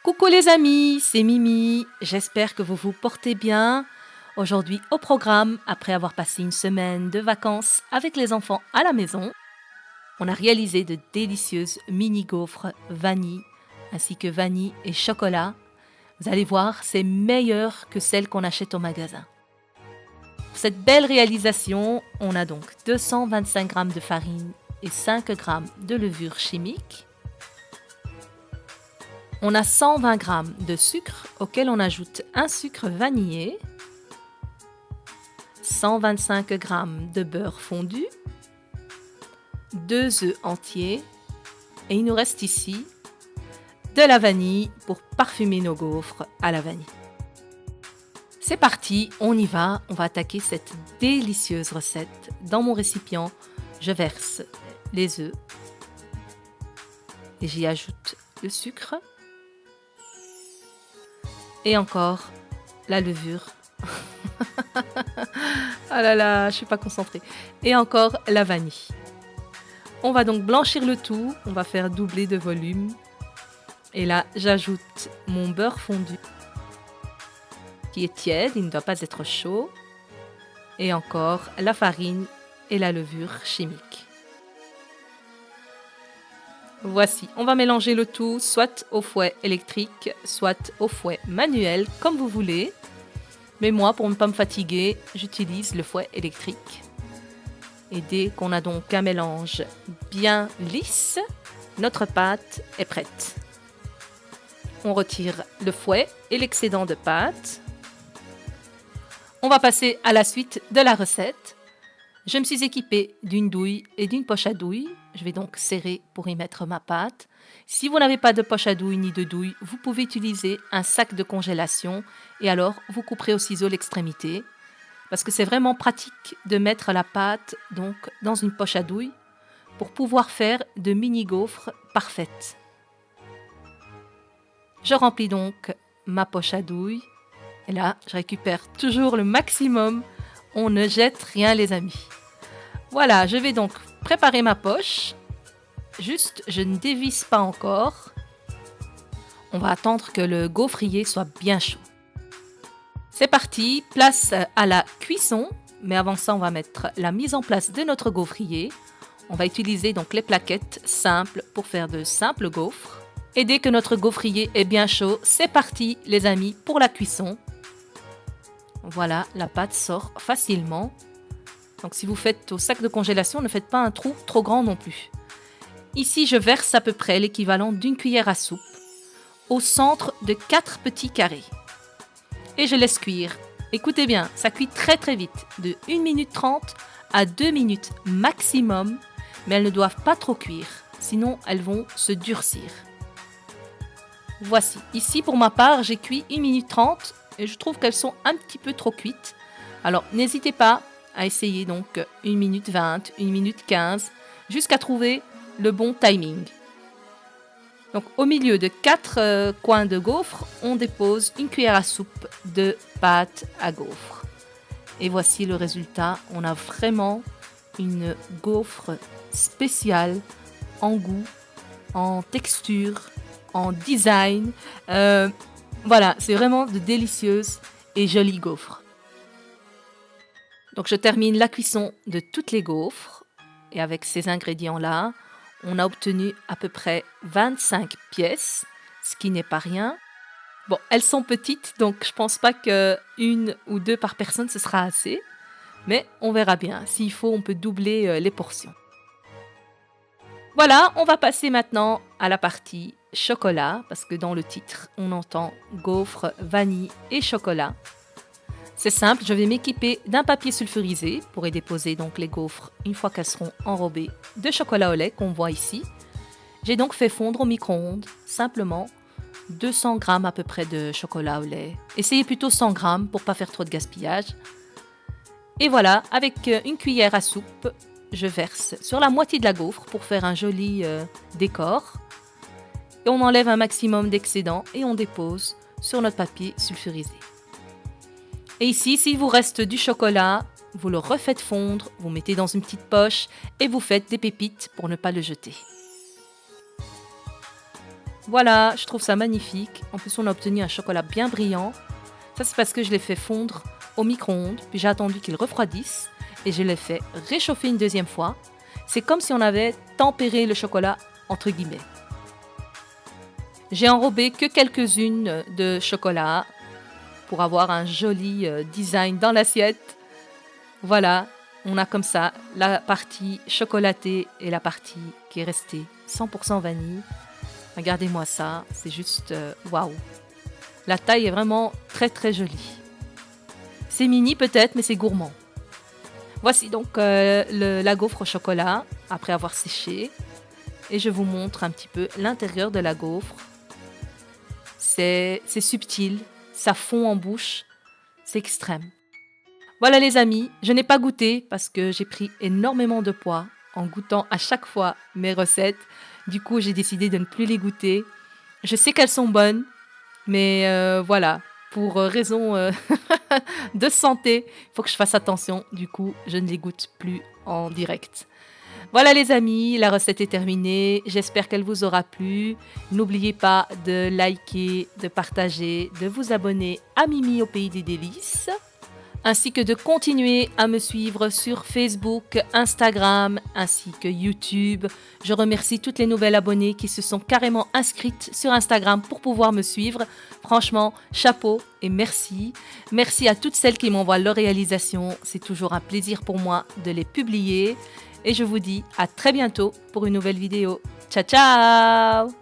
Coucou les amis, c'est Mimi, j'espère que vous vous portez bien. Aujourd'hui au programme, après avoir passé une semaine de vacances avec les enfants à la maison, on a réalisé de délicieuses mini-gaufres vanille, ainsi que vanille et chocolat. Vous allez voir, c'est meilleur que celles qu'on achète au magasin. Pour cette belle réalisation, on a donc 225 g de farine et 5 g de levure chimique. On a 120 g de sucre auquel on ajoute un sucre vanillé, 125 g de beurre fondu, 2 œufs entiers et il nous reste ici de la vanille pour parfumer nos gaufres à la vanille. C'est parti, on y va, on va attaquer cette délicieuse recette. Dans mon récipient, je verse les œufs et j'y ajoute le sucre et encore la levure. Ah là là, je suis pas concentrée. Et encore la vanille. On va donc blanchir le tout, on va faire doubler de volume. Et là, j'ajoute mon beurre fondu qui est tiède, il ne doit pas être chaud. Et encore la farine et la levure chimique. Voici, on va mélanger le tout soit au fouet électrique, soit au fouet manuel, comme vous voulez. Mais moi, pour ne pas me fatiguer, j'utilise le fouet électrique. Et dès qu'on a donc un mélange bien lisse, notre pâte est prête. On retire le fouet et l'excédent de pâte. On va passer à la suite de la recette. Je me suis équipée d'une douille et d'une poche à douille. Je vais donc serrer pour y mettre ma pâte. Si vous n'avez pas de poche à douille ni de douille, vous pouvez utiliser un sac de congélation et alors vous couperez au ciseau l'extrémité parce que c'est vraiment pratique de mettre la pâte donc dans une poche à douille pour pouvoir faire de mini gaufres parfaites. Je remplis donc ma poche à douille et là je récupère toujours le maximum. On ne jette rien les amis. Voilà, je vais donc préparer ma poche. Juste, je ne dévisse pas encore. On va attendre que le gaufrier soit bien chaud. C'est parti, place à la cuisson. Mais avant ça, on va mettre la mise en place de notre gaufrier. On va utiliser donc les plaquettes simples pour faire de simples gaufres. Et dès que notre gaufrier est bien chaud, c'est parti les amis pour la cuisson. Voilà, la pâte sort facilement. Donc si vous faites au sac de congélation, ne faites pas un trou trop grand non plus. Ici, je verse à peu près l'équivalent d'une cuillère à soupe au centre de 4 petits carrés. Et je laisse cuire. Écoutez bien, ça cuit très très vite, de 1 minute 30 à 2 minutes maximum, mais elles ne doivent pas trop cuire, sinon elles vont se durcir. Voici, ici pour ma part, j'ai cuit 1 minute 30 et je trouve qu'elles sont un petit peu trop cuites. Alors n'hésitez pas à essayer donc 1 minute 20, 1 minute 15, jusqu'à trouver le bon timing. Donc au milieu de 4 coins de gaufres, on dépose une cuillère à soupe de pâte à gaufres. Et voici le résultat. On a vraiment une gaufre spéciale en goût, en texture, en design. Voilà, c'est vraiment de délicieuses et jolies gaufres. Donc je termine la cuisson de toutes les gaufres et avec ces ingrédients-là, on a obtenu à peu près 25 pièces, ce qui n'est pas rien. Bon, elles sont petites, donc je pense pas qu'une ou deux par personne, ce sera assez. Mais on verra bien. S'il faut, on peut doubler les portions. Voilà, on va passer maintenant à la partie chocolat, parce que dans le titre, on entend gaufres, vanille et chocolat. C'est simple, je vais m'équiper d'un papier sulfurisé pour y déposer donc les gaufres une fois qu'elles seront enrobées de chocolat au lait qu'on voit ici. J'ai donc fait fondre au micro-ondes simplement 200 g à peu près de chocolat au lait. Essayez plutôt 100 g pour pas faire trop de gaspillage. Et voilà, avec une cuillère à soupe, je verse sur la moitié de la gaufre pour faire un joli décor. Et on enlève un maximum d'excédent et on dépose sur notre papier sulfurisé. Et ici, s'il vous reste du chocolat, vous le refaites fondre, vous mettez dans une petite poche et vous faites des pépites pour ne pas le jeter. Voilà, je trouve ça magnifique. En plus, on a obtenu un chocolat bien brillant. Ça, c'est parce que je l'ai fait fondre au micro-ondes, puis j'ai attendu qu'il refroidisse et je l'ai fait réchauffer une deuxième fois. C'est comme si on avait tempéré le chocolat, entre guillemets. J'ai enrobé que quelques-unes de chocolat pour avoir un joli design dans l'assiette. Voilà, on a comme ça la partie chocolatée et la partie qui est restée 100% vanille. Regardez-moi ça, c'est juste waouh. La taille est vraiment très très jolie. C'est mini peut-être, mais c'est gourmand. Voici donc la gaufre au chocolat après avoir séché. Et je vous montre un petit peu l'intérieur de la gaufre. C'est subtil, ça fond en bouche, c'est extrême. Voilà les amis, je n'ai pas goûté parce que j'ai pris énormément de poids en goûtant à chaque fois mes recettes. Du coup, j'ai décidé de ne plus les goûter. Je sais qu'elles sont bonnes, mais voilà, pour raison de santé, il faut que je fasse attention. Du coup, je ne les goûte plus en direct. Voilà les amis, la recette est terminée. J'espère qu'elle vous aura plu. N'oubliez pas de liker, de partager, de vous abonner à Mimi au Pays des Délices, ainsi que de continuer à me suivre sur Facebook, Instagram, ainsi que YouTube. Je remercie toutes les nouvelles abonnées qui se sont carrément inscrites sur Instagram pour pouvoir me suivre. Franchement, chapeau et merci. Merci à toutes celles qui m'envoient leurs réalisations. C'est toujours un plaisir pour moi de les publier. Et je vous dis à très bientôt pour une nouvelle vidéo. Ciao, ciao!